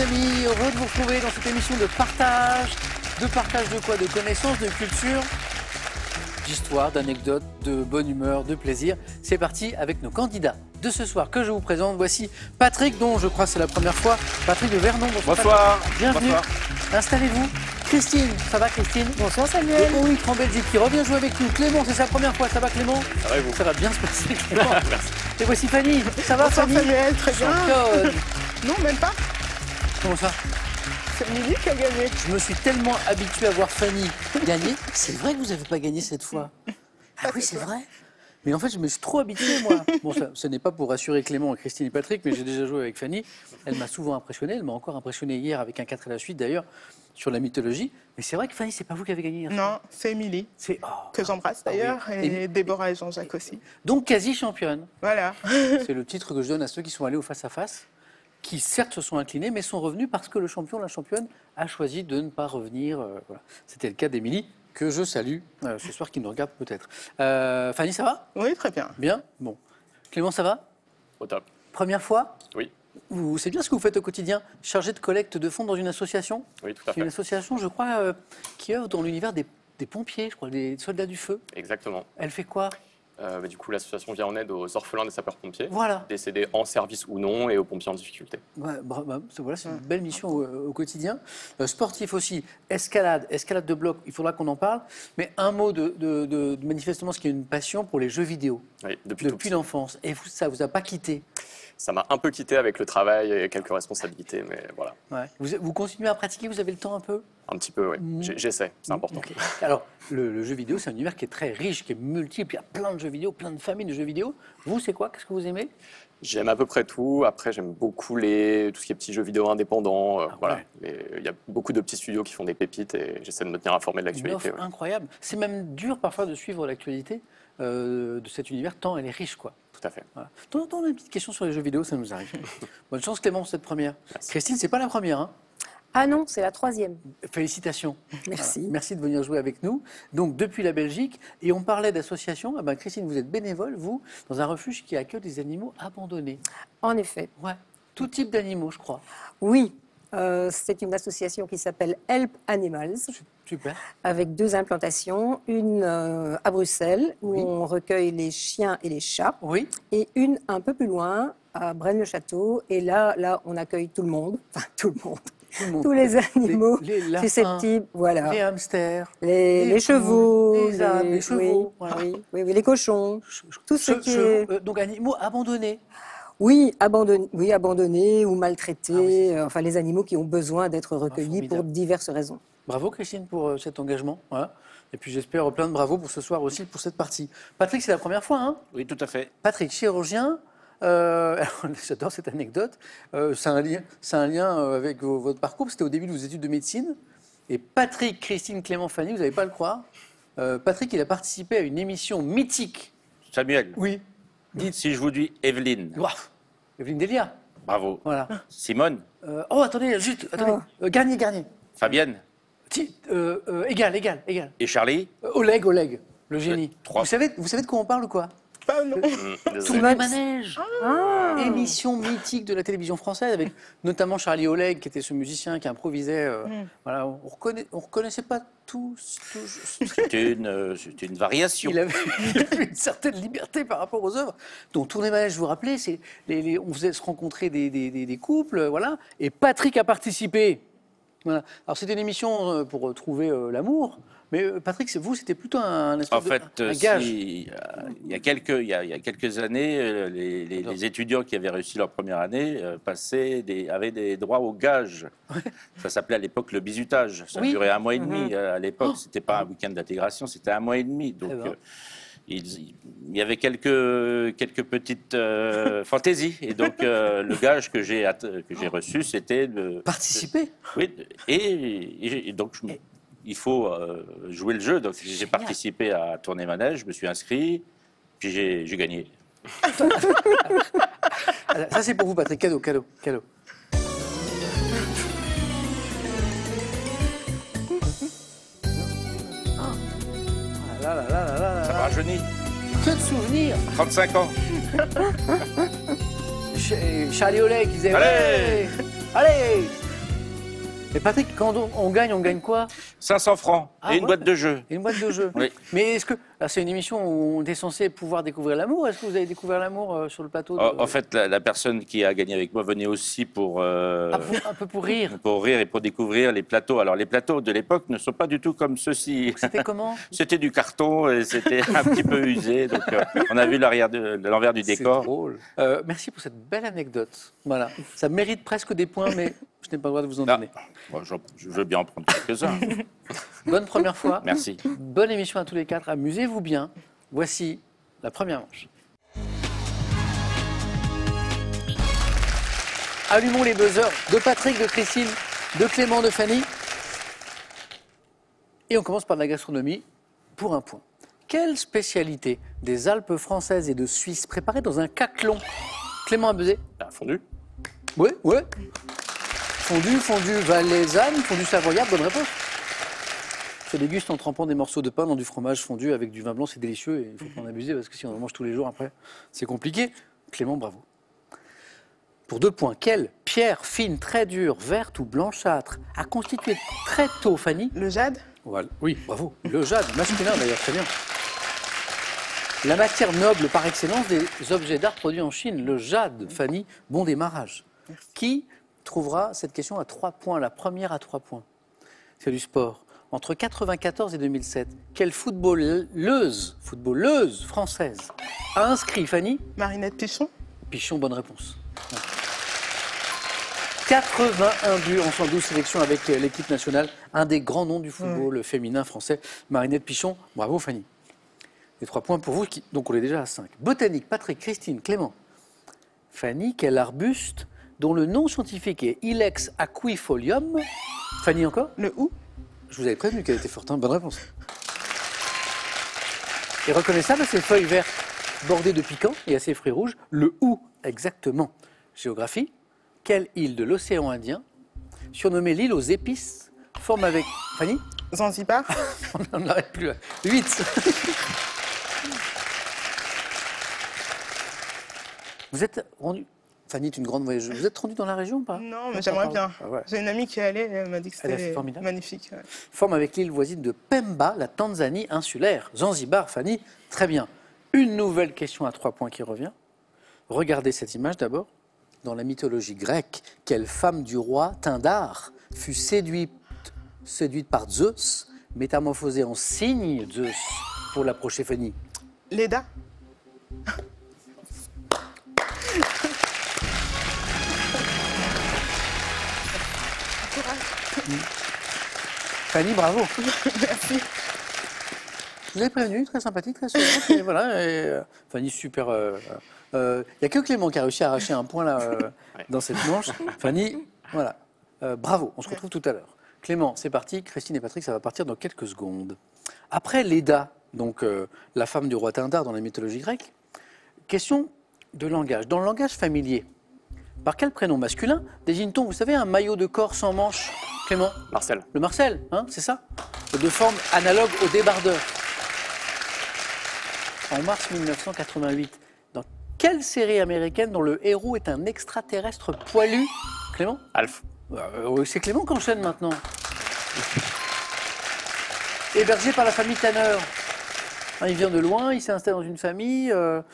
amis, heureux de vous retrouver dans cette émission de partage. De partage de quoi? De connaissances, de culture, d'histoire, d'anecdotes, de bonne humeur, de plaisir. C'est parti avec nos candidats de ce soir que je vous présente. Voici Patrick, dont je crois que c'est la première fois. Patrick de Vernon. Bonsoir. Bienvenue. Bonsoir. Installez-vous. Christine, ça va Christine? Bonsoir Samuel. Et Oït en Belgique qui revient jouer avec nous. Clément, c'est sa première fois. Ça va Clément? Ça va et vous? Ça va bien se passer Clément. Et voici Fanny. Ça va Bonsoir Fanny? Samuel, très bien. Championne. Non, même pas. Comment ça? C'est Lily qui a gagné. Je me suis tellement habitué à voir Fanny gagner. C'est vrai que vous n'avez pas gagné cette fois. Ah oui, c'est vrai. Mais en fait, je me suis trop habitué, moi. Bon, ça, ce n'est pas pour rassurer Clément, Christine et Patrick, mais j'ai déjà joué avec Fanny. Elle m'a souvent impressionné. Elle m'a encore impressionné hier avec un 4 à la suite, d'ailleurs, sur la mythologie. Mais c'est vrai que Fanny, c'est pas vous qui avez gagné hier. Non, c'est Émilie, C'est que j'embrasse d'ailleurs, oui. et Déborah et Jean-Jacques aussi. donc quasi championne. Voilà. C'est le titre que je donne à ceux qui sont allés au face-à-face, qui certes se sont inclinés, mais sont revenus parce que le champion, la championne, a choisi de ne pas revenir. Voilà. C'était le cas d'Émilie, que je salue ce soir, qui nous regarde peut-être. Fanny, ça va? Oui, très bien. Bien. Bon. Clément, ça va? Au top. Première fois? Oui. C'est bien ce que vous faites au quotidien, chargé de collecte de fonds dans une association? Oui, tout à C'est une fait. association, je crois, qui œuvre dans l'univers des pompiers, je crois, des soldats du feu. Exactement. Elle fait quoi? Du coup, l'association vient en aide aux orphelins des sapeurs-pompiers, Voilà. décédés en service ou non, et aux pompiers en difficulté. Ouais, voilà, c'est une belle mission au quotidien. Sportif aussi, escalade de bloc, il faudra qu'on en parle. Mais un mot de manifestement ce qui est une passion pour les jeux vidéo, Oui, depuis tout depuis petit. l'enfance. Et vous, ça vous a pas quitté? Ça m'a un peu quitté avec le travail et quelques responsabilités, mais voilà. Ouais. Vous continuez à pratiquer, vous avez le temps un peu? Un petit peu, oui. J'essaie, c'est important. Ok. Alors, le jeu vidéo, c'est un univers qui est très riche, qui est multiple. Il y a plein de jeux vidéo, plein de familles de jeux vidéo. Vous, c'est quoi? Qu'est-ce que vous aimez? J'aime à peu près tout. Après, j'aime beaucoup tout ce qui est petits jeux vidéo indépendants. Voilà. ouais. Il y a beaucoup de petits studios qui font des pépites et j'essaie de me tenir informé de Une l'actualité. offre incroyable. C'est même dur parfois de suivre l'actualité de cet univers, tant elle est riche, quoi. Tout à fait. Voilà. De temps en temps, on a une petite question sur les jeux vidéo, ça nous arrive. Bonne chance Clément pour cette première. Merci. Christine, c'est pas la première, hein? Ah non, c'est la troisième. Félicitations. Merci. Voilà. Merci de venir jouer avec nous. Donc, depuis la Belgique, et on parlait d'association. Ah ben, Christine, vous êtes bénévole, vous, dans un refuge qui accueille des animaux abandonnés. En effet. Ouais. Tout type d'animaux, je crois. Oui, c'est une association qui s'appelle Help Animals, Super. avec 2 implantations. Une à Bruxelles, où Oui. on recueille les chiens et les chats, Oui. et une un peu plus loin, à Braine-le-Château. Et là, on accueille tout le monde, enfin tout le monde, Tout le monde. tous les animaux les lapins, susceptibles, voilà. les hamsters, Les poules, chevaux, les ânes, les chevaux. oui, Voilà. oui, les cochons, tout ce qui est... Donc, animaux abandonnés. Oui, abandonnés ou maltraités, Ah oui, c'est ça. enfin les animaux qui ont besoin d'être recueillis pour formidable. diverses raisons. Bravo Christine pour cet engagement. Voilà. Et puis j'espère plein de bravo pour ce soir aussi, pour cette partie. Patrick, c'est la première fois, hein? Oui, tout à fait. Patrick, chirurgien. J'adore cette anecdote. C'est un lien avec votre parcours. C'était au début de vos études de médecine. Et Patrick, Christine, Clément, Fanny, vous n'allez pas le croire. Patrick, il a participé à une émission mythique. Samuel, Oui. dites si je vous dis Evelyne. Waouh. Evelyne Delia. Bravo. Voilà. Simone, Oh, attendez, juste. Attendez. Garnier. Fabienne Égal. et Charlie. Oleg, le génie. Trois. Vous savez de quoi on parle ou quoi? Pas non. Désolé. Tourner le manège. Ah. Émission mythique de la télévision française avec notamment Charlie Oleg qui était ce musicien qui improvisait. Voilà, on reconnaissait pas tous. C'est une variation. Il avait une certaine liberté par rapport aux œuvres. Donc Tourner le manège, vous vous rappelez, on faisait se rencontrer des couples, voilà. Et Patrick a participé. Voilà. Alors c'était une émission pour trouver l'amour. Mais Patrick, c'était plutôt un espèce En fait, un gage. il y a quelques années, les étudiants qui avaient réussi leur première année avaient des droits au gage. Ça s'appelait à l'époque le bizutage. Ça Oui. durait 1 mois et demi. À l'époque, c'était pas un week-end d'intégration, c'était 1 mois et demi. Donc, Eh ben. il y avait quelques petites fantaisies. Et donc, le gage que j'ai reçu, c'était de Participer. Oui, et donc il faut jouer le jeu. Donc j'ai génial. participé à Tourner Manège, je me suis inscrit, puis j'ai gagné. Ça c'est pour vous, Patrick. Cadeau. Là. Ça me rajeunit. Que de souvenirs. 35 ans. Charlie Oleg qui disait Allez allez. Et Patrick, quand on gagne quoi? 500 francs Ah, et une ouais. boîte de jeux. Et une boîte de jeux. Oui. Mais est-ce que. Là, c'est une émission où on est censé pouvoir découvrir l'amour. Est-ce que vous avez découvert l'amour sur le plateau En fait, la personne qui a gagné avec moi venait aussi pour, Un peu pour rire. pour rire et pour découvrir les plateaux. Alors, les plateaux de l'époque ne sont pas du tout comme ceux-ci. C'était comment? C'était du carton et c'était un petit peu usé. Donc, on a vu l'envers du C'est décor. drôle. Merci pour cette belle anecdote. Voilà. Ça mérite presque des points, mais je n'ai pas le droit de vous en Ah. donner. Bon, je veux bien en prendre quelques-uns. Bonne première fois. Merci. Bonne émission à tous les quatre. Amusez-vous bien. Voici la première manche. Allumons les buzzers de Patrick, de Christine, de Clément, de Fanny. Et on commence par de la gastronomie pour un point. Quelle spécialité des Alpes françaises et de Suisse préparée dans un caclon? Clément a buzzé. Ah, fondu. Oui, oui. Fondu valaisanne, fondu savoyard, bonne réponse. Se déguste en trempant des morceaux de pain dans du fromage fondu avec du vin blanc, c'est délicieux et il faut pas en abuser parce que si on en mange tous les jours après, c'est compliqué. Clément, bravo. Pour 2 points, quelle pierre fine, très dure, verte ou blanchâtre a constitué très tôt, Fanny? Le jade. Voilà. Oui, bravo. Le jade, masculin d'ailleurs, très bien. La matière noble par excellence des objets d'art produits en Chine, le jade, Fanny, bon démarrage. Qui trouvera cette question à 3 points, la première à 3 points? C'est du sport. Entre 1994 et 2007, quelle footballeuse française a inscrit, Fanny? Marinette Pichon. Pichon, bonne réponse. 81 buts en 112 sélections avec l'équipe nationale, un des grands noms du football féminin français, Marinette Pichon. Bravo, Fanny. Les 3 points pour vous, donc on est déjà à 5. Botanique, Patrick, Christine, Clément. Fanny, quel arbuste dont le nom scientifique est Ilex aquifolium? Fanny encore? Le hou. Je vous avais prévenu qu'elle était forte, hein. Bonne réponse. Et reconnaissable, ses feuilles vertes bordées de piquants et à ses fruits rouges, le hou, exactement. Géographie, quelle île de l'océan Indien, surnommée l'île aux épices, forme avec... Fanny? Zanzibar. On n'arrête plus là. 8. Vous êtes rendu... Fanny est une grande voyageuse. Vous êtes rendu dans la région ou pas? Non, mais j'aimerais bien. Ah ouais. J'ai une amie qui est allée, elle m'a dit que Elle a c'était fait formidable. magnifique. Ouais. Forme avec l'île voisine de Pemba, la Tanzanie insulaire. Zanzibar, Fanny, très bien. Une nouvelle question à 3 points qui revient. Regardez cette image d'abord. Dans la mythologie grecque, quelle femme du roi Pindare fut séduite par Zeus, métamorphosée en cygne, Zeus, pour l'approcher, Fanny? Leda. Fanny, bravo. Merci. Je vous avez prévenu, très sympathique, très souriante. Et voilà, Fanny, super. Il n'y a que Clément qui a réussi à arracher un point là, dans cette manche. Fanny, voilà. Bravo, on se retrouve tout à l'heure. Clément, c'est parti. Christine et Patrick, ça va partir dans quelques secondes. Après Leda, donc la femme du roi Pindare dans la mythologie grecque, question de langage. Dans le langage familier, par quel prénom masculin désigne-t-on, vous savez, un maillot de corps sans manches, Clément? Marcel. Le Marcel, hein, c'est ça? De forme analogue au débardeur. En mars 1988, dans quelle série américaine dont le héros est un extraterrestre poilu? Clément? Alf. C'est Clément qui enchaîne maintenant. Hébergé par la famille Tanner. Hein, il vient de loin, il s'est installé dans une famille,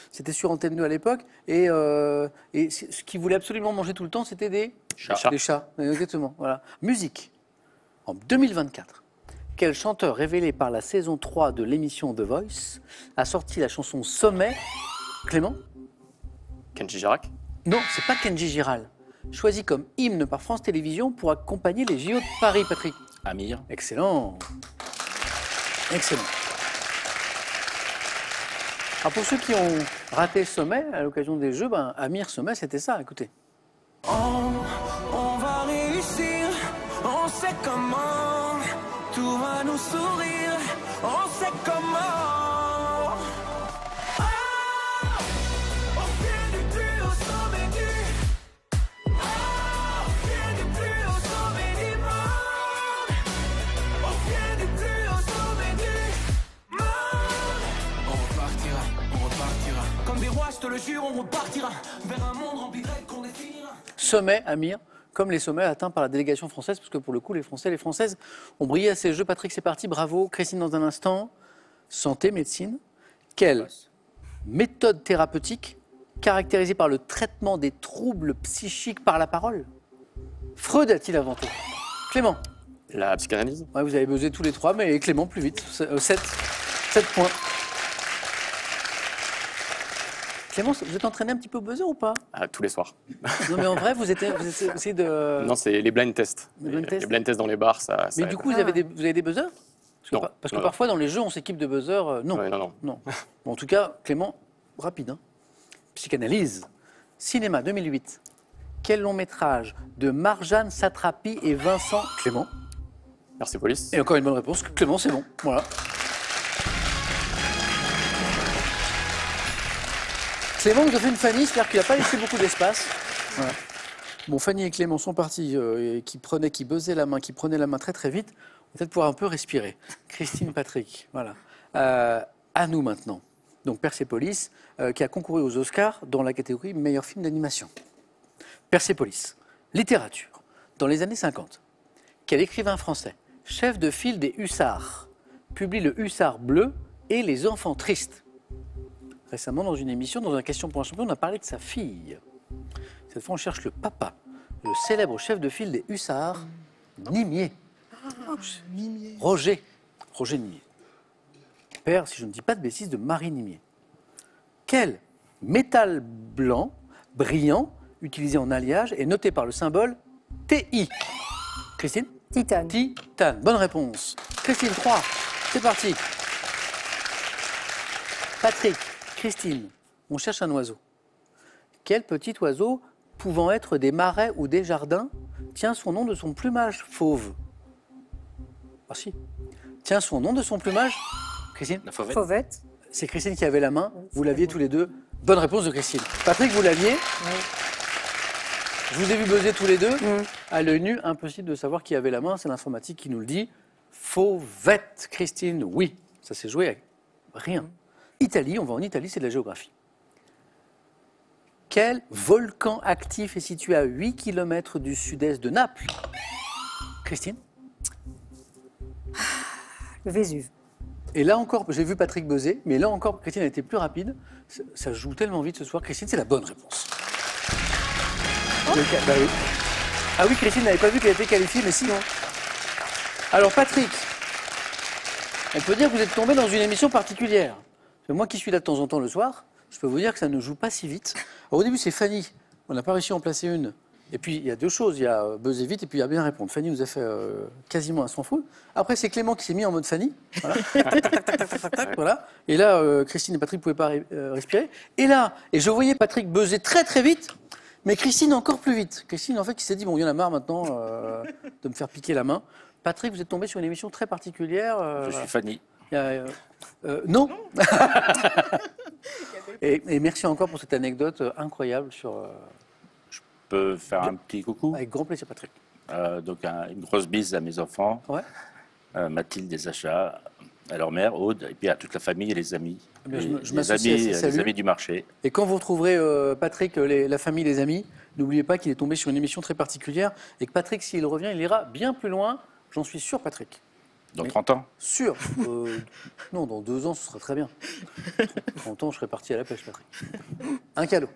c'était sur Antenne 2 à l'époque, et ce qu'il voulait absolument manger tout le temps, c'était des Chats. Des chats, exactement. Voilà. Musique. En 2024, quel chanteur révélé par la saison 3 de l'émission The Voice a sorti la chanson Sommet? Clément? Kenji Girac. Non, c'est pas Kenji Giral. Choisi comme hymne par France Télévisions pour accompagner les JO de Paris, Patrick. Amir. Excellent. Excellent. Alors pour ceux qui ont raté Sommet à l'occasion des Jeux, Amir Sommet, c'était ça, écoutez. On va réussir, on sait comment, tout va nous sourire, on sait comment. On vient du plus haut sommet du. On vient du plus haut sommet du monde. On vient du plus haut sommet du monde. On repartira, comme des rois, je te le jure, on repartira vers un monde rempli de rêves qu'on définira. Sommet, Amir, comme les sommets atteints par la délégation française, parce que pour le coup, les Français et les Françaises ont brillé à ces Jeux. Patrick, c'est parti, bravo. Christine, dans un instant. Santé, médecine. Quelle méthode thérapeutique caractérisée par le traitement des troubles psychiques par la parole Freud a-t-il inventé? Clément. La psychanalyse. Ouais, vous avez buzzé tous les trois, mais Clément plus vite. 7 points. Clément, vous êtes entraîné un petit peu au buzzer ou pas? Tous les soirs. Non, mais en vrai, vous essayez de... Non, c'est les blind tests. Les blind tests. Les blind tests dans les bars, ça Mais aide. du coup, vous avez des buzzers? Non. Parce que Non, parfois, dans les jeux, on s'équipe de buzzers. Non. Ouais, non. Non. Bon, en tout cas, Clément, rapide. Hein. Psychanalyse. Cinéma 2008. Quel long métrage de Marjane Satrapi et Vincent Clément? Merci, police. Et encore une bonne réponse. Clément, c'est bon. Voilà. Clément nous a fait une Fanny, c'est-à-dire qu'il n'a pas laissé beaucoup d'espace. Voilà. Bon, Fanny et Clément sont partis, qui buzzaient la main, qui prenaient la main très très vite. On va peut-être pouvoir un peu respirer. Christine, Patrick, voilà. À nous maintenant. Donc Persépolis, qui a concouru aux Oscars dans la catégorie meilleur film d'animation. Persépolis, littérature. Dans les années 50, quel écrivain français, chef de file des Hussards, publie Le Hussard bleu et Les enfants tristes? Récemment, dans une émission, dans une question pour un champion, on a parlé de sa fille. Cette fois, on cherche le papa, le célèbre chef de file des Hussards, Nimier. Roger Nimier. Père, si je ne dis pas de bêtises, de Marie Nimier. Quel métal blanc, brillant, utilisé en alliage et noté par le symbole TI? Christine? Titane. Titane. Bonne réponse. Christine, 3. C'est parti. Patrick, Christine, on cherche un oiseau. Quel petit oiseau, pouvant être des marais ou des jardins, tient son nom de son plumage fauve? Ah si. Tient son nom de son plumage? Christine? La fauvette. Fauvette. C'est Christine qui avait la main. Vous l'aviez tous les deux. Bonne réponse de Christine. Patrick, vous l'aviez? Oui. Je vous ai vu buzzer tous les deux. À l'œil nu, impossible de savoir qui avait la main. C'est l'informatique qui nous le dit. Fauvette. Christine, oui. Ça s'est joué avec rien. Italie, on va en Italie, c'est de la géographie. Quel volcan actif est situé à 8 km du sud-est de Naples? Christine? Le Vésuve. Et là encore, j'ai vu Patrick buzzer, mais là encore, Christine a été plus rapide. Ça joue tellement vite ce soir. Christine, c'est la bonne réponse. Bah oui. Ah oui, Christine n'avait pas vu qu'elle était qualifiée, mais sinon. Alors Patrick, on peut dire que vous êtes tombé dans une émission particulière. Parce que moi qui suis là de temps en temps le soir, je peux vous dire que ça ne joue pas si vite. Alors, au début, c'est Fanny. On n'a pas réussi à en placer une. Et puis, il y a deux choses. Il y a buzzer vite et puis il y a bien répondre. Fanny nous a fait quasiment un sans faute. Après, c'est Clément qui s'est mis en mode Fanny. Voilà. Voilà. Et là, Christine et Patrick ne pouvaient pas respirer. Et là, je voyais Patrick buzzer très très vite, mais Christine encore plus vite. Christine, en fait, qui s'est dit, bon, il y en a marre maintenant de me faire piquer la main. Patrick, vous êtes tombé sur une émission très particulière. Je suis Fanny. Non. Et merci encore pour cette anecdote incroyable sur... Je peux faire un petit coucou. Avec grand plaisir, Patrick. Donc une grosse bise à mes enfants, Ouais. Mathilde et Sacha, à leur mère, Aude, et puis à toute la famille et les amis. Eh bien, je Les m'associe à ces amis, saluts. les amis du marché. Et quand vous retrouverez Patrick, la famille, les amis, n'oubliez pas qu'il est tombé sur une émission très particulière et que Patrick, s'il revient, il ira bien plus loin. J'en suis sûr, Patrick. Dans Oui. 30 ans. Sûr. Non, dans 2 ans, ce sera très bien. 30 ans, je serai parti à la pêche, Patrick. Un cadeau.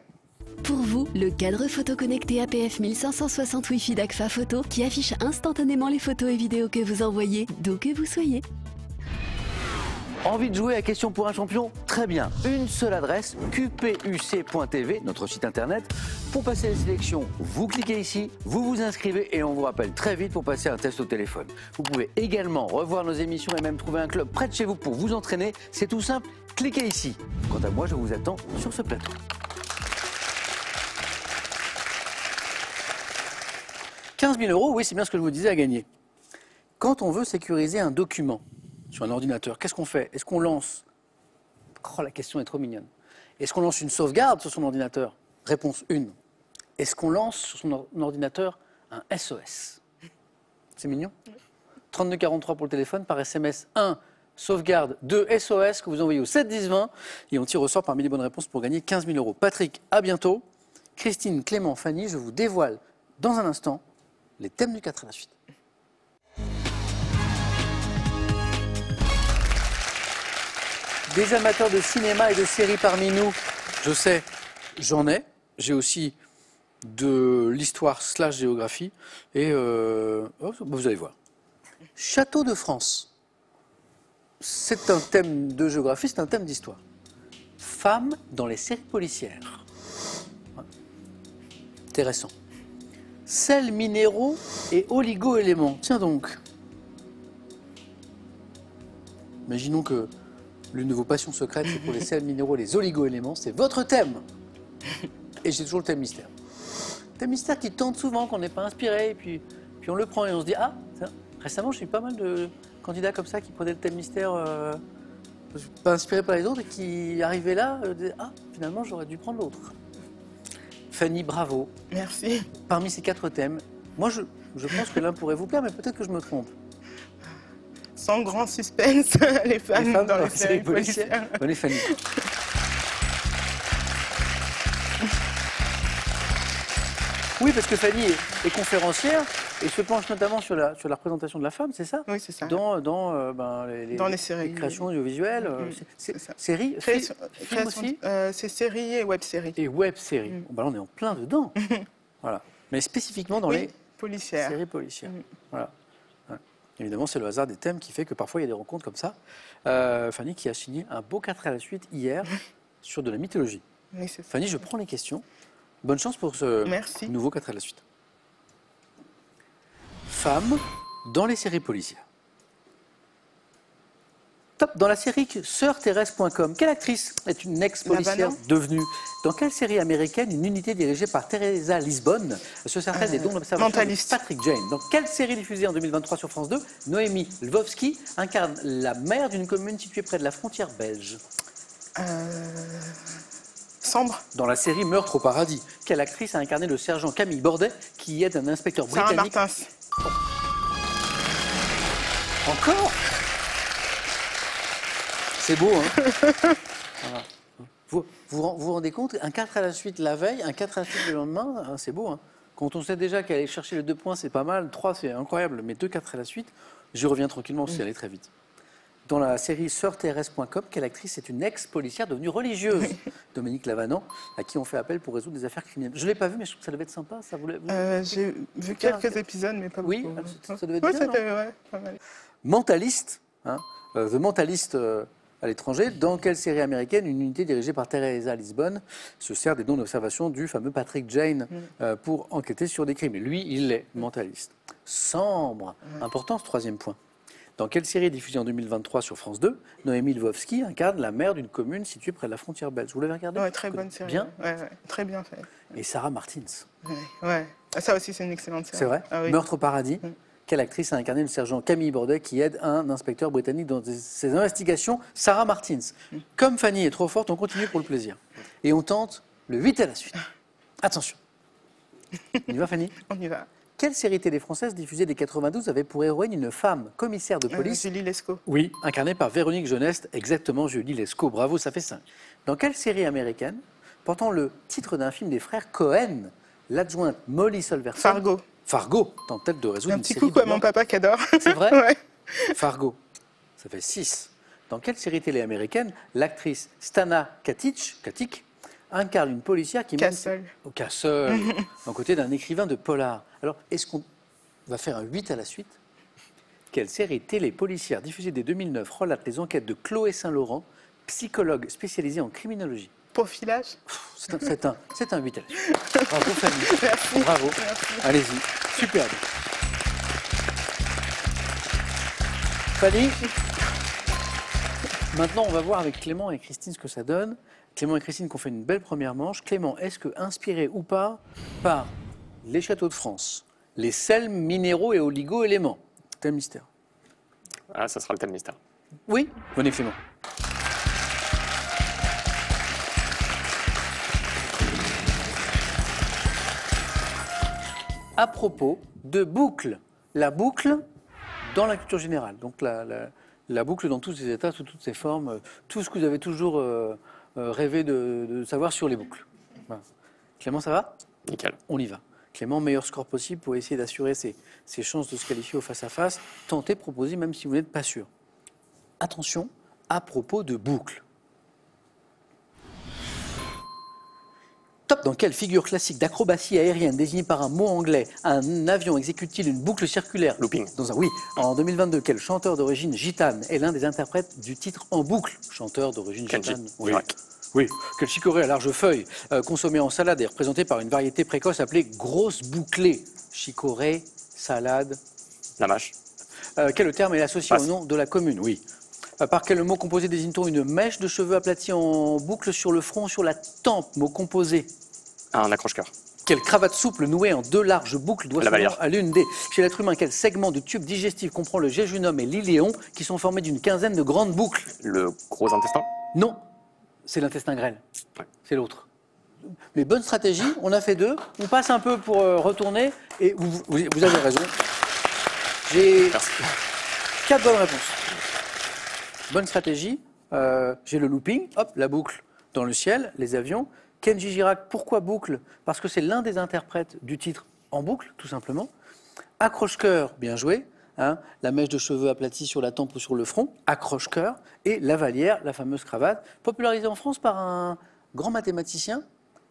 Pour vous, le cadre photo connecté APF 1560 Wi-Fi d'Agfa Photo qui affiche instantanément les photos et vidéos que vous envoyez, d'où que vous soyez. Envie de jouer à Question pour un champion? Très bien. Une seule adresse, qpuc.tv, notre site internet. Pour passer les sélections, vous cliquez ici, vous vous inscrivez et on vous rappelle très vite pour passer un test au téléphone. Vous pouvez également revoir nos émissions et même trouver un club près de chez vous pour vous entraîner. C'est tout simple, cliquez ici. Quant à moi, je vous attends sur ce plateau. 15 000 €, oui, c'est bien ce que je vous disais à gagner. Quand on veut sécuriser un document sur un ordinateur, qu'est-ce qu'on fait? Est-ce qu'on lance... Oh, la question est trop mignonne. Est-ce qu'on lance une sauvegarde sur son ordinateur? Réponse 1. Est-ce qu'on lance sur son ordinateur un SOS? C'est mignon. 3243 pour le téléphone, par SMS 1, sauvegarde 2, SOS que vous envoyez au 7 10 20 et on tire au sort parmi les bonnes réponses pour gagner 15 000 €. Patrick, à bientôt. Christine, Clément, Fanny, je vous dévoile dans un instant les thèmes du 4 à la suite. Des amateurs de cinéma et de séries parmi nous, je sais, j'en ai. J'ai aussi de l'histoire / géographie. Et vous allez voir. Château de France. C'est un thème de géographie, c'est un thème d'histoire. Femmes dans les séries policières. Intéressant. Sels minéraux et oligo-éléments. Tiens donc. Imaginons que l'une de vos passions secrètes, c'est pour les sels minéraux et les oligo-éléments. C'est votre thème. Et j'ai toujours le thème mystère. Thème mystère qui tente souvent, qu'on n'est pas inspiré, et puis on le prend et on se dit, ah, tiens, récemment, j'ai eu pas mal de candidats comme ça qui prenaient le thème mystère, pas inspiré par les autres, et qui arrivaient là, disaient, ah, finalement, j'aurais dû prendre l'autre. Fanny, bravo. Merci. Parmi ces 4 thèmes, moi, je pense que l'un pourrait vous plaire, mais peut-être que je me trompe. Sans grand suspense, les femmes, dans les séries policières. Venez, Fanny. Oui, parce que Fanny est conférencière et se penche notamment sur la représentation de la femme, c'est ça? Oui, c'est ça. Dans les séries. les créations audiovisuelles, c'est ça. séries, Création- films aussi c'est séries et web-séries. et web-séries. Bon, bah là, on est en plein dedans. Voilà. Mais spécifiquement dans Oui, les policières. séries policières. Voilà. Ouais. Évidemment, c'est le hasard des thèmes qui fait que parfois il y a des rencontres comme ça. Fanny qui a signé un beau 4 à la suite hier sur de la mythologie. Oui, c'est ça. Fanny, je prends les questions. Bonne chance pour ce Merci. nouveau 4 à la suite. Femmes dans les séries policières. Top. Dans la série SœurThérèse.com, quelle actrice est une ex-policière Lavana. devenue? Dans quelle série américaine une unité dirigée par Teresa Lisbonne se sert-elle des dons d'observation de Mentaliste. Patrick Jane? Dans quelle série diffusée en 2023 sur France 2, Noémie Lvovsky incarne la maire d'une commune située près de la frontière belge? Sambre. Dans la série Meurtre au paradis, quelle actrice a incarné le sergent Camille Bordet qui aide un inspecteur Sarah britannique? Martins. Encore? C'est beau, hein? Voilà. Vous rendez compte? Un 4 à la suite la veille, un 4 à la suite le lendemain, hein, c'est beau, hein? Quand on sait déjà qu'aller chercher les 2 points, c'est pas mal, 3, c'est incroyable, mais 2 4 à la suite, j'y reviens tranquillement, c'est allé très vite. Dans la série SœurThérèse.com, quelle actrice est une ex-policière devenue religieuse? Dominique Lavanant, à qui on fait appel pour résoudre des affaires criminelles. Je ne l'ai pas vu, mais je trouve que ça devait être sympa. Ça J'ai vu quelques épisodes, mais pas Oui, beaucoup. ça devait être Ouais, bien, c'était ouais, pas mal. Mentaliste, hein, The Mentalist à l'étranger. Dans quelle série américaine une unité dirigée par Teresa Lisbonne se sert des dons d'observation du fameux Patrick Jane pour enquêter sur des crimes? Et lui, il est mentaliste. Sambre, important ce 3e point. Dans quelle série diffusée en 2023 sur France 2, Noémie Lvovsky incarne la maire d'une commune située près de la frontière belge? Vous l'avez regardé? Ouais, très bonne série. Bien. Ouais, très bien fait. Et Sarah Martins. Ouais. Ah, ça aussi, c'est une excellente série. C'est vrai? Ah, oui. Meurtre au paradis. Quelle actrice a incarné le sergent Camille Bordet qui aide un inspecteur britannique dans ses investigations? Sarah Martins. Comme Fanny est trop forte, on continue pour le plaisir. Et on tente le 8 à la suite. Attention. On y va, Fanny? On y va. Quelle série télé française diffusée dès 92 avait pour héroïne une femme commissaire de police? Julie Lescaut. Oui, incarnée par Véronique Jeunesse, exactement, Julie Lescaut. Bravo, ça fait 5. Dans quelle série américaine, portant le titre d'un film des frères Cohen, l'adjointe Molly Solverson... Fargo, tente-t-elle de résoudre Un une petit série coucou à de mon meurtres? papa qui adore. C'est vrai? Ouais. Fargo, ça fait 6. Dans quelle série télé américaine, l'actrice Stana Katic incarne une policière qui Castle. au Castle, aux côtés d'un écrivain de polar? Alors, est-ce qu'on va faire un 8 à la suite? Quelle série télé policière diffusée dès 2009 relate les enquêtes de Chloé Saint-Laurent, psychologue spécialisée en criminologie? Profilage. C'est un 8 à la suite. Bravo, Fanny. Merci. Bravo. Merci. Allez-y. Superbe. Fanny, maintenant on va voir avec Clément et Christine ce que ça donne. Clément et Christine qui ont fait une belle première manche. Clément, est-ce que inspiré ou pas par les châteaux de France, les sels minéraux et oligo-éléments? Thème mystère. Ah, ça sera le thème mystère. Oui, venez Clément. À propos de boucle, la boucle dans la culture générale, donc la boucle dans tous ses états, sous toutes ses formes, tout ce que vous avez toujours rêvé de savoir sur les boucles. Voilà. Clément, ça va? Nickel. On y va. Clément, meilleur score possible pour essayer d'assurer ses chances de se qualifier au face-à-face. Tentez, proposez, même si vous n'êtes pas sûr. Attention, à propos de boucles. Top, dans quelle figure classique d'acrobatie aérienne désignée par un mot anglais, un avion exécute-t-il une boucle circulaire? Looping. Oui. En 2022, quel chanteur d'origine gitane est l'un des interprètes du titre En boucle? Chanteur d'origine Kenji gitane. Girac. Oui. Quel chicorée à large feuille, consommé en salade et représenté par une variété précoce appelée grosse bouclée? Chicorée, salade. La mâche. Quel terme est associé Passe. au nom de la commune? Oui. Par quel mot composé désigne-t-on une mèche de cheveux aplatie en boucle sur le front, sur la tempe? Mot composé. Un accroche-cœur. Quelle cravate souple nouée en 2 larges boucles doit La son nom Vallière. à l'une des? Chez l'être humain, quel segment du tube digestif comprend le jéjunum et l'iléon qui sont formés d'une quinzaine de grandes boucles? Le gros intestin. Non, c'est l'intestin grêle. Ouais. C'est l'autre. Mais bonne stratégie, on a fait 2. On passe un peu pour retourner et vous avez raison. J'ai Merci. 4 bonnes réponses. Bonne stratégie. J'ai le looping, hop, la boucle dans le ciel, les avions. Kenji Girac, pourquoi boucle? Parce que c'est l'un des interprètes du titre En boucle, tout simplement. Accroche-cœur, bien joué. Hein, la mèche de cheveux aplatie sur la tempe ou sur le front, accroche-cœur. Et la Vallière, la fameuse cravate, popularisée en France par un grand mathématicien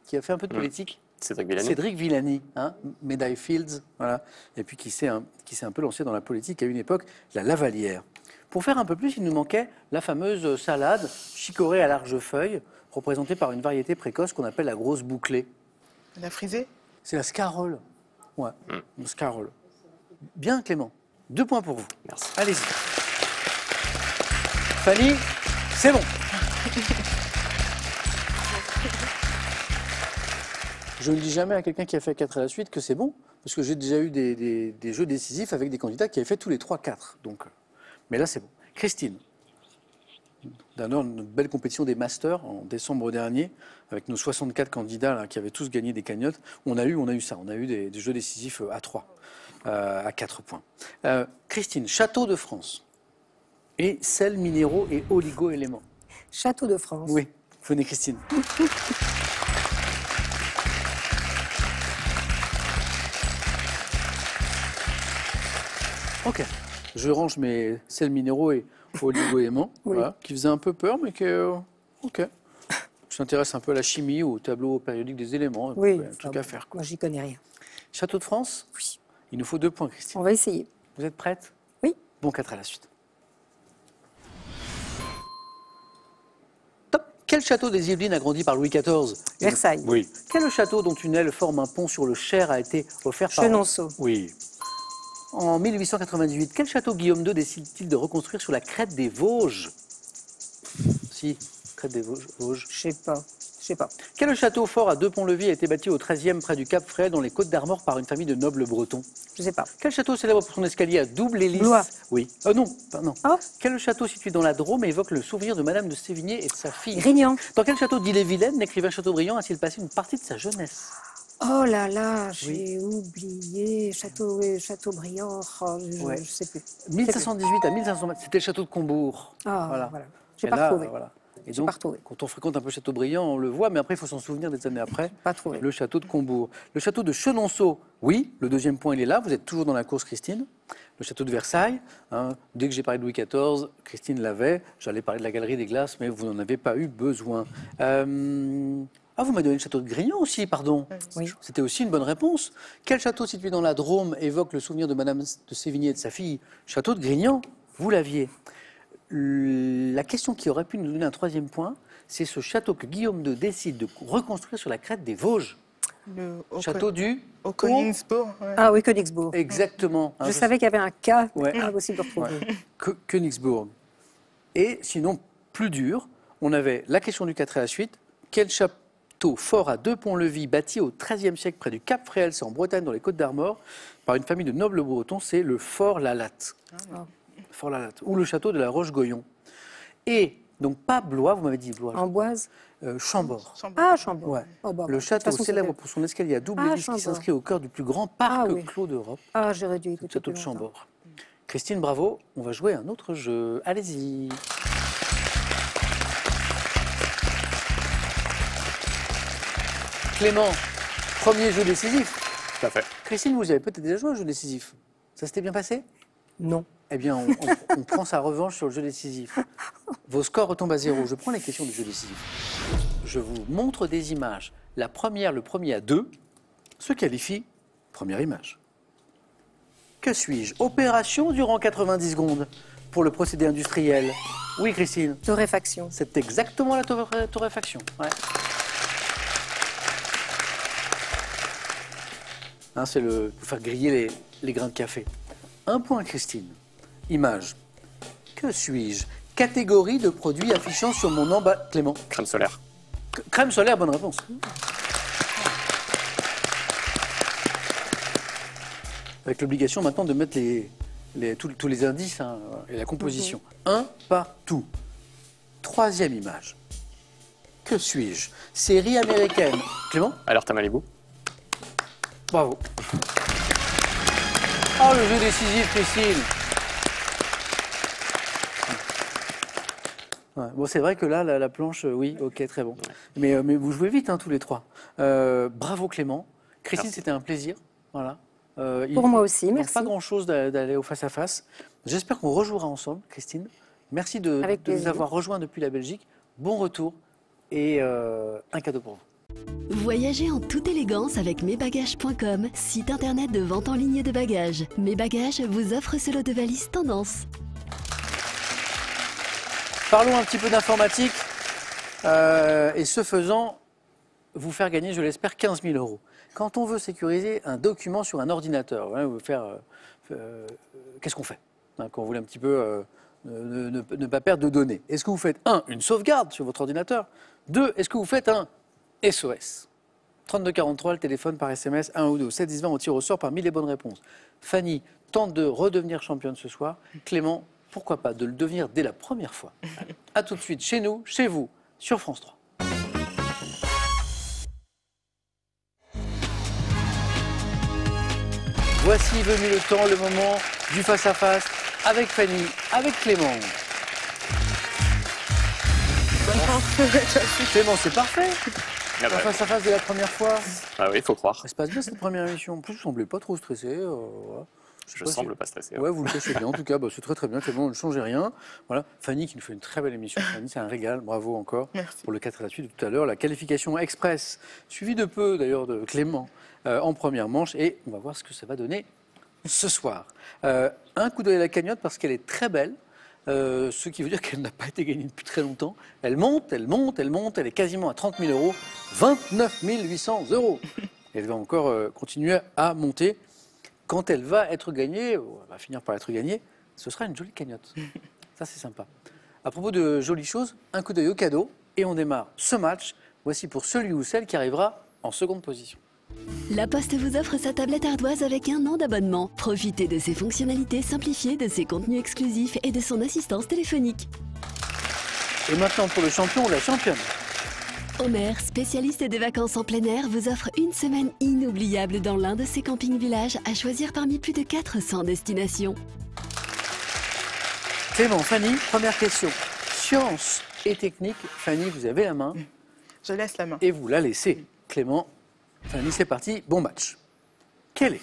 qui a fait un peu de politique. Cédric Villani. Cédric Villani, hein, médaille Fields, voilà, et puis qui s'est un peu lancé dans la politique à une époque, la Lavalière. Pour faire un peu plus, il nous manquait la fameuse salade chicorée à large feuille, représentée par une variété précoce qu'on appelle la grosse bouclée. La frisée? C'est la scarole. Ouais, la scarole. Bien, Clément. 2 points pour vous. Merci. Allez-y. Fanny, c'est bon. Je ne dis jamais à quelqu'un qui a fait 4 à la suite que c'est bon, parce que j'ai déjà eu des jeux décisifs avec des candidats qui avaient fait tous les 3-4. Donc, mais là, c'est bon. Christine, dans une belle compétition des Masters en décembre dernier, avec nos 64 candidats là, qui avaient tous gagné des cagnottes, on a eu ça. On a eu des jeux décisifs à 3, à 4 points. Christine, Château de France et sels minéraux et oligo-éléments. Château de France. Oui, venez Christine. Ok, je range mes sels minéraux et oligo-éléments, Oui. voilà, qui faisaient un peu peur, mais que... ok. Je m'intéresse un peu à la chimie, au tableau périodique des éléments, Oui, un truc à faire. Moi, j'y connais rien. Château de France? Oui. Il nous faut 2 points, Christine. On va essayer. Vous êtes prête? Oui. Bon, 4 à la suite. Top. Quel château des Yvelines a grandi par Louis XIV? Versailles. Oui. Quel château dont une aile forme un pont sur le Cher a été offert par... Chenonceau. Oui. En 1898, quel château Guillaume II décide-t-il de reconstruire sur la crête des Vosges? Si, crête des Vosges. Je sais pas. Je sais pas. Quel château fort à 2 ponts-levis a été bâti au XIIIe près du Cap Fréhel dans les Côtes d'Armor par une famille de nobles bretons? Je sais pas. Quel château célèbre pour son escalier à double hélice? Blois. Oui. Non, non. Ah. Quel château situé dans la Drôme évoque le souvenir de Madame de Sévigné et de sa fille? Grignan. Dans quel château d'Ille-et-Vilaine l'écrivain Chateaubriand a-t-il passé une partie de sa jeunesse? Oh là là, j'ai oublié. Chateaubriand. Oh, Ouais. je sais plus. 1518 à 1520, c'était le château de Combourg. Ah, Voilà. voilà. J'ai Et pas là, retrouvé. voilà. Et J'ai donc, pas retrouvé. quand on fréquente un peu Chateaubriand, on le voit, mais après, il faut s'en souvenir des années après. Pas trouvé. Le château de Combourg. Le château de Chenonceau, oui, le 2e point, il est là. Vous êtes toujours dans la course, Christine. Le château de Versailles, hein, dès que j'ai parlé de Louis XIV, Christine l'avait. J'allais parler de la galerie des glaces, mais vous n'en avez pas eu besoin. Ah, vous m'avez donné le château de Grignan aussi, pardon. Oui. C'était aussi une bonne réponse. Quel château situé dans la Drôme évoque le souvenir de Madame de Sévigné et de sa fille? Château de Grignan, vous l'aviez. La question qui aurait pu nous donner un 3e point, c'est ce château que Guillaume II décide de reconstruire sur la crête des Vosges. Château du... Au Königsbourg. Ouais. Ah oui, Königsbourg. Exactement. Je savais qu'il y avait un cas Ouais. impossible de retrouver. Königsbourg. Et sinon, plus dur, on avait la question du 4 à la suite. Quel château fort à 2 ponts-levis bâti au XIIIe siècle près du Cap Fréhel, c'est en Bretagne, dans les Côtes d'Armor, par une famille de nobles bretons, c'est le Fort Lalatte. Ah. Fort Lalatte. Ou le château de la Roche-Goyon. Et, donc pas Blois, vous m'avez dit Blois. Amboise. Chambord. Ah, Chambord. Ouais. Oh, bah, Le de toute château façon, célèbre c'était- pour son escalier à double Ah, hélice qui Chambord. s'inscrit au cœur du plus grand parc Ah, oui. clos d'Europe, Ah, j'aurais dû le écouter château de plus longtemps. Chambord. Christine, bravo. On va jouer à un autre jeu. Allez-y. Clément, premier jeu décisif. Tout à fait. Christine, vous avez peut-être déjà joué au jeu décisif. Ça s'était bien passé? Non. Eh bien, on prend sa revanche sur le jeu décisif. Vos scores retombent à 0. Je prends les questions du jeu décisif. Je vous montre des images. Le premier à 2, se qualifie. Première image. Que suis-je? Opération durant 90 secondes pour le procédé industriel. Oui, Christine. Torréfaction. C'est exactement la torréfaction. Ouais. Hein, c'est pour faire griller les grains de café. 1 point, Christine. Image. Que suis-je? Catégorie de produits affichant sur mon emballage. Clément. Crème solaire. Crème solaire, bonne réponse. Avec l'obligation maintenant de mettre tous les indices hein, et la composition. Un partout. 3e image. Que suis-je? Série américaine. Clément? Alerte à Malibu. Bravo. Oh, le jeu décisif, Christine. Ouais, bon, c'est vrai que là, la planche, oui, ok, très bon. Mais vous jouez vite, hein, tous les trois. Bravo, Clément. Christine, Merci. c'était un plaisir. Voilà. Pour moi aussi, il manque merci. pas grand-chose d'aller au face-à-face. J'espère qu'on rejouera ensemble, Christine. Merci de Avec nous plaisir. avoir rejoints depuis la Belgique. Bon retour et un cadeau pour vous. Voyagez en toute élégance avec mesbagages.com, site internet de vente en ligne de bagages. Mes Bagages vous offre ce lot de valises tendance. Parlons un petit peu d'informatique et ce faisant, vous faire gagner, je l'espère, 15 000 €. Quand on veut sécuriser un document sur un ordinateur, hein, qu'est-ce qu'on fait hein, quand vous voulez un petit peu ne pas perdre de données? Est-ce que vous faites, 1, une sauvegarde sur votre ordinateur? 2, est-ce que vous faites un SOS? 3243, le téléphone par SMS, 1 ou 2. 7 10 20, on tire au sort parmi les bonnes réponses. Fanny tente de redevenir championne ce soir. Clément, pourquoi pas de le devenir dès la première fois? A tout de suite chez nous, chez vous, sur France 3. Voici venu le temps, le moment du face-à-face avec Fanny, avec Clément. Clément, c'est parfait. Ah Un bah, face-à-face de la première fois. ah oui, il faut croire. Ça se passe bien cette première émission. En plus, vous ne semblez pas trop stressé. Voilà. sais Je pas semble si- pas stressé. Ouais, vous le cachez bien. En tout cas, bah, c'est très très bien. Clément, ne changez rien. Voilà. Fanny qui nous fait une très belle émission. Fanny, c'est un régal. Bravo encore Merci. pour le 4 à la suite de tout à l'heure. La qualification express, suivie de peu d'ailleurs de Clément en première manche. Et on va voir ce que ça va donner ce soir. Un coup d'œil à la cagnotte parce qu'elle est très belle. Ce qui veut dire qu'elle n'a pas été gagnée depuis très longtemps. Elle monte, elle monte, elle monte. Elle est quasiment à 30 000 euros. 29 800 euros. Elle va encore continuer à monter. Quand elle va être gagnée, elle va finir par être gagnée, ce sera une jolie cagnotte. Ça, c'est sympa. À propos de jolies choses, un coup d'œil au cadeau. Et on démarre ce match. Voici pour celui ou celle qui arrivera en seconde position. La Poste vous offre sa tablette ardoise avec 1 an d'abonnement. Profitez de ses fonctionnalités simplifiées, de ses contenus exclusifs et de son assistance téléphonique. Et maintenant pour le champion ou la championne. Omer, spécialiste des vacances en plein air, vous offre une semaine inoubliable dans l'un de ses camping-villages à choisir parmi plus de 400 destinations. Clément, Fanny, première question. Science et technique. Fanny, vous avez la main Je laisse la main. et vous la laissez. Clément, Fanny, c'est parti. Bon match. Quel est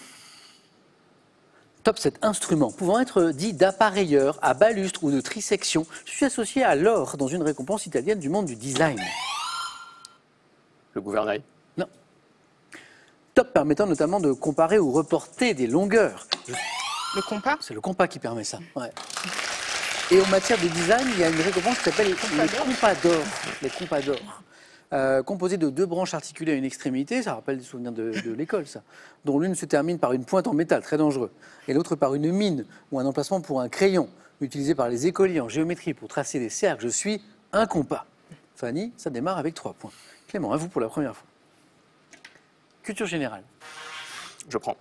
top 7 instrument pouvant être dit d'appareilleur, à balustre ou de trisection? Je suis associé à l'or dans une récompense italienne du monde du design. Le gouvernail. Non. Top permettant notamment de comparer ou reporter des longueurs. Le compas. C'est le compas qui permet ça. Ouais. Et en matière de design, il y a une récompense qui s'appelle les compas d'or. Les compas d'or. Composés de 2 branches articulées à une extrémité, ça rappelle des souvenirs de l'école, ça, dont l'une se termine par une pointe en métal, très dangereux, et l'autre par une mine ou un emplacement pour un crayon, utilisé par les écoliers en géométrie pour tracer des cercles. Je suis un compas. Fanny, ça démarre avec 3 points. Clément, à vous pour la première fois. Culture générale. Je prends.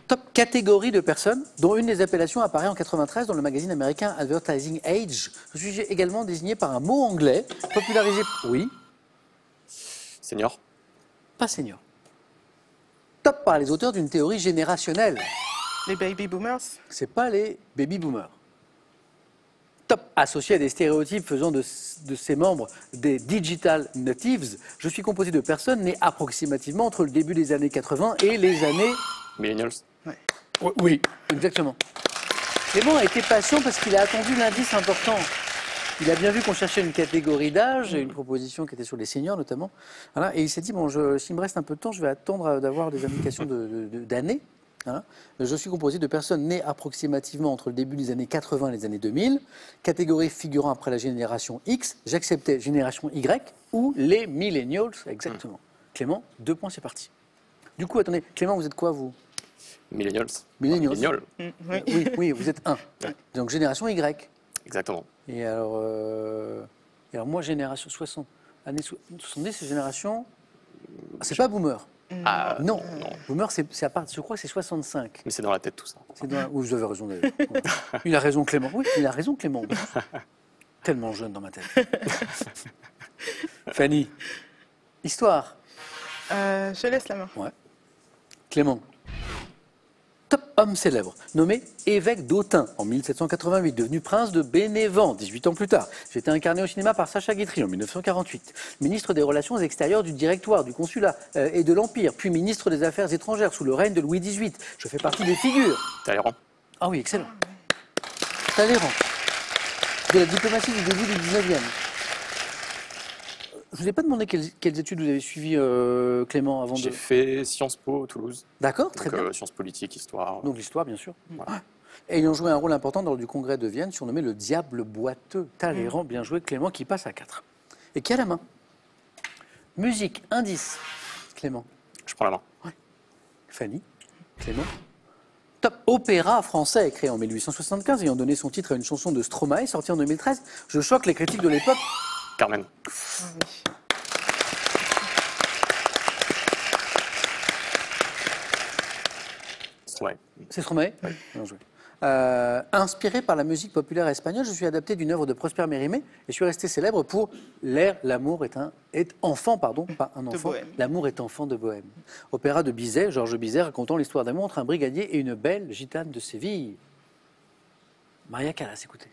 Top catégorie de personnes, dont une des appellations apparaît en 93 dans le magazine américain Advertising Age. Je suis également désigné par un mot anglais, popularisé... Oui, Senior. pas senior. Top par les auteurs d'une théorie générationnelle. Les baby boomers. C'est pas les baby boomers. Top, associé à des stéréotypes faisant de ses membres des digital natives, je suis composé de personnes nées approximativement entre le début des années 80 et les années... Millennials. Oui, exactement. Clément a été patient parce qu'il a attendu l'indice important. Il a bien vu qu'on cherchait une catégorie d'âge et une proposition qui était sur les seniors notamment. Voilà, et il s'est dit, bon, s'il me reste un peu de temps, je vais attendre d'avoir des indications d'années. Voilà. Je suis composé de personnes nées approximativement entre le début des années 80 et les années 2000, catégorie figurant après la génération X, j'acceptais génération Y ou les millennials, exactement. Clément, 2 points, c'est parti. Du coup, attendez, Clément, vous êtes quoi, vous? Millennials. Millennials. Millennials. Oui. Oui, vous êtes 1. Donc génération Y. Exactement. Et alors moi, génération 60, années 70, c'est génération... Ah, c'est pas boomer. Ah, Non, boomer, c'est à part, je crois que c'est 65. Mais c'est dans la tête tout ça. Oui, vous avez raison d'ailleurs. Il a raison Clément. Oui, il a raison Clément. Tellement jeune dans ma tête. Fanny, histoire. Je laisse la main. Ouais. Clément. Top homme célèbre, nommé évêque d'Autun en 1788, devenu prince de Bénévent 18 ans plus tard. J'ai été incarné au cinéma par Sacha Guitry en 1948. Ministre des Relations extérieures du Directoire, du Consulat et de l'Empire, puis ministre des Affaires étrangères sous le règne de Louis XVIII. Je fais partie des figures. Talleyrand. Ah oui, excellent. Talleyrand. De la diplomatie du début du 19e. Je ne vous ai pas demandé quelles études vous avez suivies, Clément, avant de... J'ai fait Sciences Po Toulouse. D'accord, très Donc, bien. sciences politiques, histoire. Donc l'histoire, bien sûr. Voilà. Et ayant joué un rôle important lors du congrès de Vienne, surnommé le diable boiteux. Talleyrand, bien joué, Clément, qui passe à 4. Et qui a la main? Musique, indice. Clément. Je prends la main. Fanny. Clément. Top opéra français, créé en 1875, ayant donné son titre à une chanson de Stromae, sortie en 2013. Je choque les critiques de l'époque. Carmen. Ouais. C'est Stromae? Oui. Bien joué. Inspiré par la musique populaire espagnole, je suis adapté d'une œuvre de Prosper Mérimée et je suis resté célèbre pour l'air L'amour est enfant, pardon, pas un enfant. Bohème. L'amour est enfant de Bohème. Opéra de Bizet, Georges Bizet racontant l'histoire d'amour entre un brigadier et une belle gitane de Séville. Maria Callas, écoutez.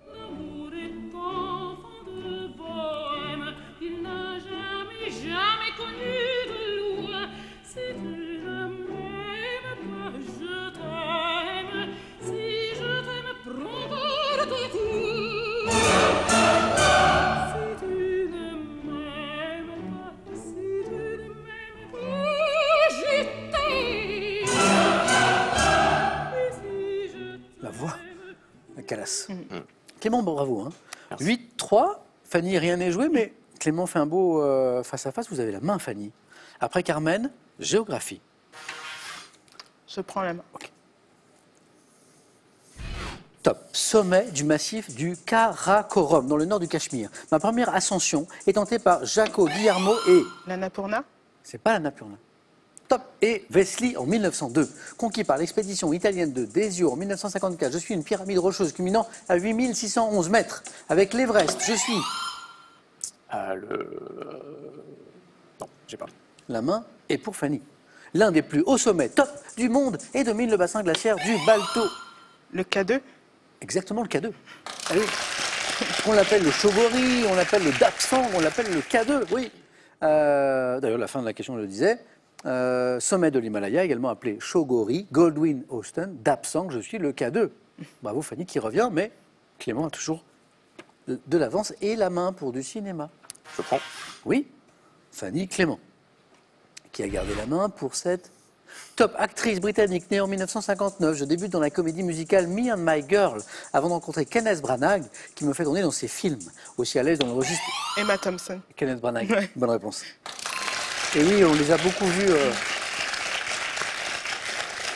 L'amour est enfant de Bohème, il n'a jamais connu de loi. Si tu ne m'aimes pas, je t'aime. Si je t'aime, prends garde tout. Si tu ne m'aimes pas, si tu ne m'aimes pas, je t'aime. Et si je La voix, la Callas. Clément, bravo. Hein. 8-3, Fanny, rien n'est joué, mais Clément fait un beau face-à-face. Vous avez la main, Fanny. Après Carmen, géographie. Je prends la main. Top. Sommet du massif du Karakorum, dans le nord du Cachemire. Ma première ascension est tentée par Jaco Guillermo et... L'Annapurna. C'est pas la Napurna. Top. Et Vesli en 1902. Conquis par l'expédition italienne de Desio en 1954. Je suis une pyramide rocheuse culminant à 8611 mètres. Avec l'Everest, je suis... Non, j'ai pas. La main est pour Fanny. L'un des plus hauts sommets top du monde et domine le bassin glaciaire du Balto. Le K2. Exactement le K2. Allez. On l'appelle le Shogori, on l'appelle le Dapsang, on l'appelle le K2, oui. D'ailleurs, la fin de la question le disait. Sommet de l'Himalaya, également appelé Shogori, Goldwyn Austin, Dapsang, je suis le K2. Bravo Fanny qui revient, mais Clément a toujours de l'avance et la main pour du cinéma. Je prends. Oui, Fanny Clément, qui a gardé la main pour cette top actrice britannique née en 1959. Je débute dans la comédie musicale Me and My Girl avant de rencontrer Kenneth Branagh, qui me fait tourner dans ses films. Aussi à l'aise dans le registre. Emma Thompson. Kenneth Branagh, Ouais. bonne réponse. Et oui, on les a beaucoup vus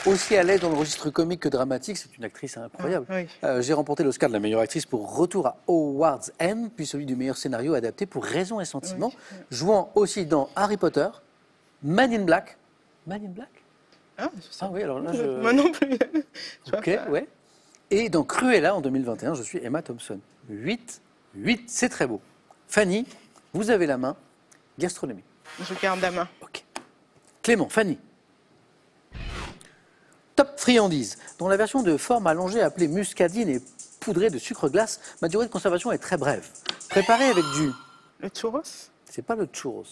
aussi à l'aise dans le registre comique que dramatique. C'est une actrice incroyable. Oui. J'ai remporté l'Oscar de la meilleure actrice pour Retour à Howard's End, puis celui du meilleur scénario adapté pour Raison et Sentiment, jouant aussi dans Harry Potter, Man in Black. Man in Black? Ah, je sais. Ah oui, alors là, je... Moi non plus. Je vois Ok, pas. ouais. Et dans Cruella en 2021, je suis Emma Thompson. 8, c'est très beau. Fanny, vous avez la main. Gastronomie. Je garde la main. Ok. Clément, Fanny. Top friandise. Dans la version de forme allongée appelée muscadine et poudré de sucre glace. Ma durée de conservation est très brève. Préparé avec du... Le churros? C'est pas le churros.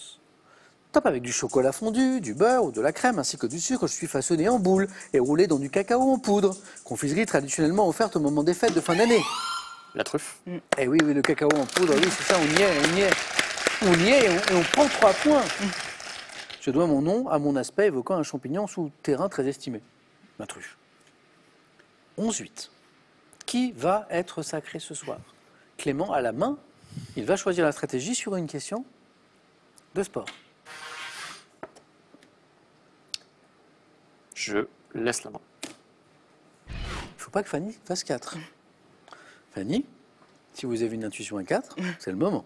Top avec du chocolat fondu, du beurre ou de la crème ainsi que du sucre. Je suis façonné en boule et roulé dans du cacao en poudre. Confiserie traditionnellement offerte au moment des fêtes de fin d'année. La truffe. Eh oui, oui, le cacao en poudre, oui, c'est ça, on y est, on y est. On y est et on prend 3 points. Je dois mon nom à mon aspect évoquant un champignon souterrain très estimé. La truffe. 11-8. Qui va être sacré ce soir? Clément à la main, il va choisir la stratégie sur une question de sport. Je laisse la main. Il ne faut pas que Fanny fasse 4. Fanny, si vous avez une intuition à 4, c'est le moment.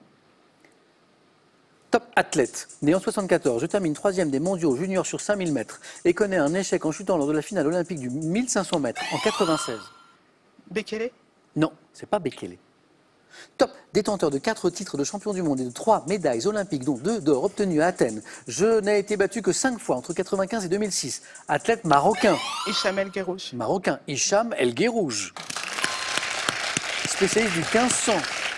Top athlète, né en 74, je termine 3e des mondiaux juniors sur 5000 mètres et connais un échec en chutant lors de la finale olympique du 1500 mètres en 96. Bekele? Non, c'est pas Bekele. Top, détenteur de 4 titres de champion du monde et de 3 médailles olympiques, dont 2 d'or obtenus à Athènes. Je n'ai été battu que 5 fois entre 95 et 2006. Athlète marocain. Hicham El Guerrouj. Marocain, Hicham El Guerrouj. Spécialiste du 1500,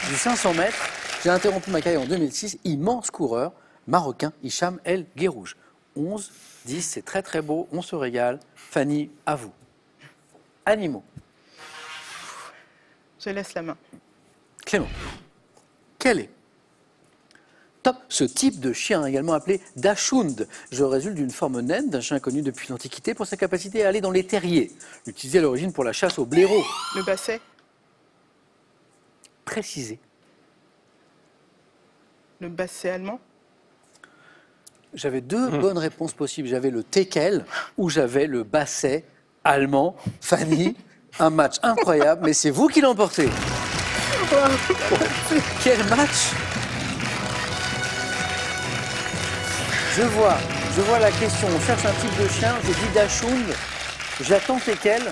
du 500 mètres. J'ai interrompu ma carrière en 2006. Immense coureur, marocain, Hicham El Guerrouj. 11, 10, c'est très très beau, on se régale. Fanny, à vous. Animaux. Je laisse la main. Clément, quel est? Top, ce type de chien, également appelé dachshund. Je résulte d'une forme naine d'un chien connu depuis l'Antiquité pour sa capacité à aller dans les terriers. Utilisé à l'origine pour la chasse au blaireau. Le basset? Précisé. Le basset allemand? J'avais 2 bonnes réponses possibles. J'avais le teckel ou j'avais le basset allemand. Fanny, un match incroyable, mais c'est vous qui l'emportez. Quel match! Je vois la question. On cherche un type de chien, je dis dachshund, j'attends teckel,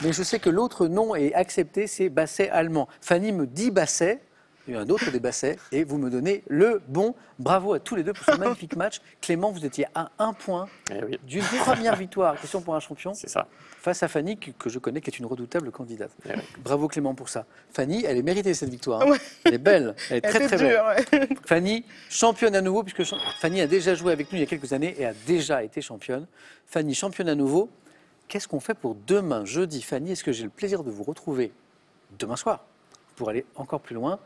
mais je sais que l'autre nom est accepté, c'est basset allemand. Fanny me dit basset, il y en a d'autres des bassets, et vous me donnez le bon. Bravo à tous les deux pour ce magnifique match. Clément, vous étiez à 1 point Oui, d'une première victoire, question pour un champion, c'est ça. face à Fanny, que je connais, qui est une redoutable candidate. Oui. Bravo Clément pour ça. Fanny, elle est méritée cette victoire. Hein. Ouais. Elle est belle, elle est très Elle très était belle. dure, ouais. Fanny, championne à nouveau, puisque Fanny a déjà joué avec nous il y a quelques années et a déjà été championne. Fanny, championne à nouveau. Qu'est-ce qu'on fait pour demain, jeudi? Fanny, est-ce que j'ai le plaisir de vous retrouver demain soir pour aller encore plus loin?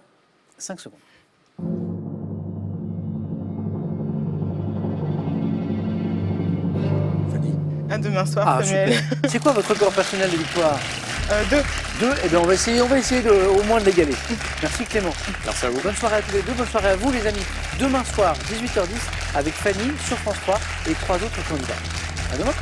5 secondes. Fanny. À demain soir, Ah, Samuel. super. C'est quoi votre record personnel de victoire? 2. 2. Eh bien, on va essayer au moins de l'égaler. Merci Clément. Merci à vous. Bonne soirée à tous les deux, bonne soirée à vous les amis. Demain soir, 18h10, avec Fanny sur France 3 et 3 autres candidats. À demain.